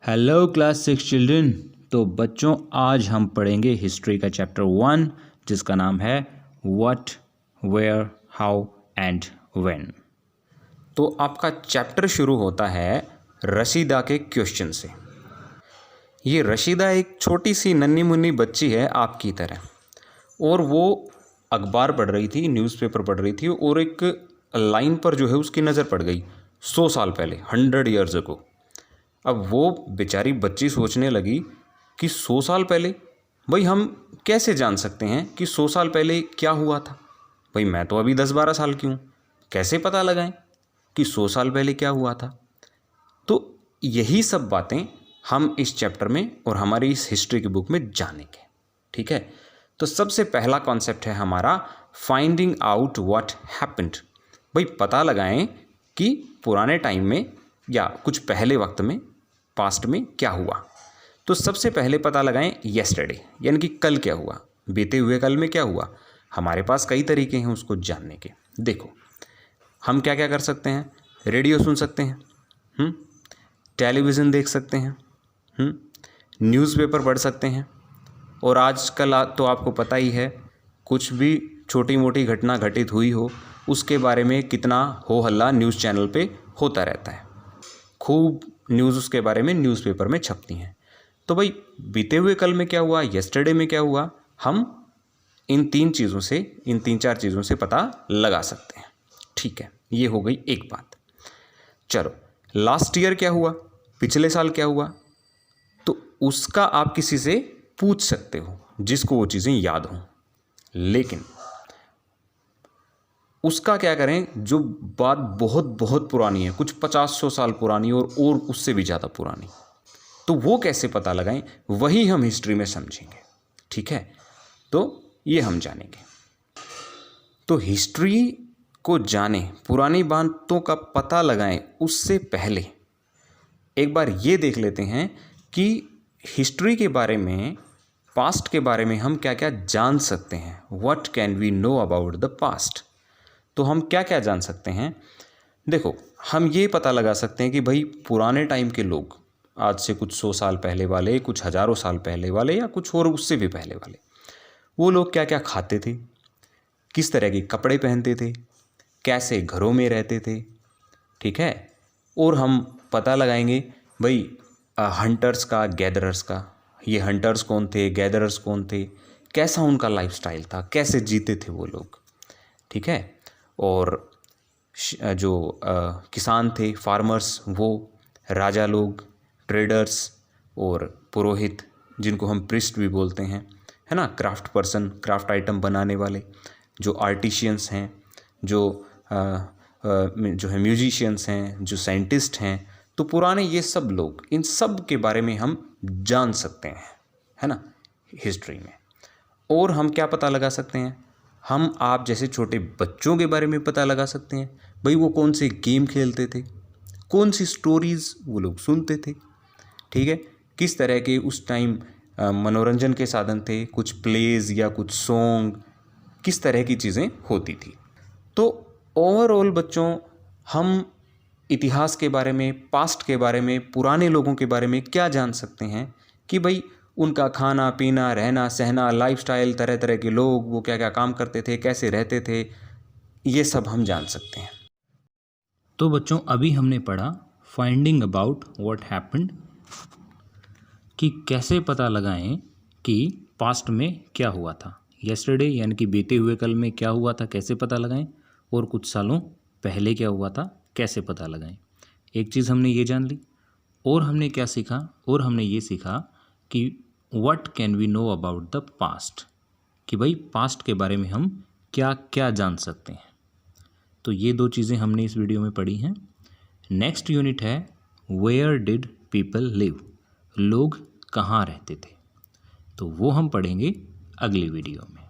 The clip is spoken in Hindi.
Hello class 6 children. तो बच्चों आज हम पढ़ेंगे हिस्ट्री का चैप्टर 1 जिसका नाम है what, where, how and when. तो आपका चैप्टर शुरू होता है रशीदा के क्वेश्चन से। ये रशीदा एक छोटी सी नन्ही मुन्नी बच्ची है आपकी तरह, और वो अखबार पढ़ रही थी, न्यूज़पेपर पढ़ रही थी, और एक लाइन पर जो है उसकी नज़र पड़ गई 100 साल पहले, 100 ईयर्स अगो। अब वो बेचारी बच्ची सोचने लगी कि 100 साल पहले, भाई हम कैसे जान सकते हैं कि 100 साल पहले क्या हुआ था। भाई मैं तो अभी 10-12 साल की हूँ, कैसे पता लगाएं कि 100 साल पहले क्या हुआ था। तो यही सब बातें हम इस चैप्टर में और हमारी इस हिस्ट्री की बुक में जानेंगे। ठीक है, तो सबसे पहला कॉन्सेप्ट है हमारा फाइंडिंग आउट व्हाट हैपेंड। भाई पता लगाएं कि पुराने टाइम में या कुछ पहले वक्त में, पास्ट में क्या हुआ। तो सबसे पहले पता लगाएं येस्टरडे, यानी कि कल क्या हुआ, बीते हुए कल में क्या हुआ। हमारे पास कई तरीके हैं उसको जानने के। देखो हम क्या क्या कर सकते हैं, रेडियो सुन सकते हैं, टेलीविज़न देख सकते हैं, न्यूज़पेपर पढ़ सकते हैं, और आजकल तो आपको पता ही है कुछ भी छोटी मोटी घटना घटित हुई हो उसके बारे में कितना हो हल्ला न्यूज़ चैनल पे होता रहता है, खूब न्यूज़ उसके बारे में न्यूज़पेपर में छपती हैं। तो भाई बीते हुए कल में क्या हुआ, येस्टरडे में क्या हुआ, हम इन 3-4 चीज़ों से पता लगा सकते हैं। ठीक है, ये हो गई एक बात। चलो लास्ट ईयर क्या हुआ, पिछले साल क्या हुआ, तो उसका आप किसी से पूछ सकते हो जिसको वो चीज़ें याद हों। लेकिन उसका क्या करें जो बात बहुत बहुत पुरानी है, कुछ 50-100 साल पुरानी और उससे भी ज़्यादा पुरानी, तो वो कैसे पता लगाएं, वही हम हिस्ट्री में समझेंगे। ठीक है, तो ये हम जानेंगे। तो हिस्ट्री को जाने, पुरानी बातों का पता लगाएं, उससे पहले एक बार ये देख लेते हैं कि हिस्ट्री के बारे में, पास्ट के बारे में हम क्या क्या जान सकते हैं। What can we know about the past. तो हम क्या क्या जान सकते हैं। देखो हम ये पता लगा सकते हैं कि भाई पुराने टाइम के लोग, आज से कुछ 100 साल पहले वाले, कुछ हज़ारों साल पहले वाले, या कुछ और उससे भी पहले वाले, वो लोग क्या क्या खाते थे, किस तरह के कपड़े पहनते थे, कैसे घरों में रहते थे। ठीक है, और हम पता लगाएंगे भाई हंटर्स का, गैदरर्स का, ये हंटर्स कौन थे, गैदरर्स कौन थे, कैसा उनका लाइफस्टाइल था, कैसे जीते थे वो लोग। ठीक है, और जो किसान थे, फार्मर्स, वो राजा लोग, ट्रेडर्स, और पुरोहित जिनको हम प्रिस्ट भी बोलते हैं, है ना, क्राफ्ट पर्सन, क्राफ्ट आइटम बनाने वाले, जो आर्टिशियंस हैं, जो है म्यूजिशियंस हैं, जो साइंटिस्ट हैं। तो पुराने ये सब लोग, इन सब के बारे में हम जान सकते हैं, है ना, हिस्ट्री में। और हम क्या पता लगा सकते हैं, हम आप जैसे छोटे बच्चों के बारे में पता लगा सकते हैं। भाई वो कौन से गेम खेलते थे, कौन सी स्टोरीज़ वो लोग सुनते थे। ठीक है, किस तरह के उस टाइम मनोरंजन के साधन थे, कुछ प्लेज या कुछ सॉन्ग, किस तरह की चीज़ें होती थी। तो ओवरऑल बच्चों हम इतिहास के बारे में, पास्ट के बारे में, पुराने लोगों के बारे में क्या जान सकते हैं कि भाई उनका खाना पीना, रहना सहना, लाइफस्टाइल, तरह तरह के लोग, वो क्या क्या काम करते थे, कैसे रहते थे, ये सब हम जान सकते हैं। तो बच्चों अभी हमने पढ़ा फाइंडिंग अबाउट व्हाट हैपेंड, कि कैसे पता लगाएं कि पास्ट में क्या हुआ था, येस्टरडे यानी कि बीते हुए कल में क्या हुआ था, कैसे पता लगाएं, और कुछ सालों पहले क्या हुआ था, कैसे पता लगाएं। एक चीज़ हमने ये जान ली, और हमने क्या सीखा, और हमने ये सीखा कि what can we know about the past, कि भाई पास्ट के बारे में हम क्या क्या जान सकते हैं। तो ये 2 चीज़ें हमने इस वीडियो में पढ़ी हैं। नेक्स्ट यूनिट है वेयर डिड पीपल लिव, लोग कहाँ रहते थे, तो वो हम पढ़ेंगे अगली वीडियो में।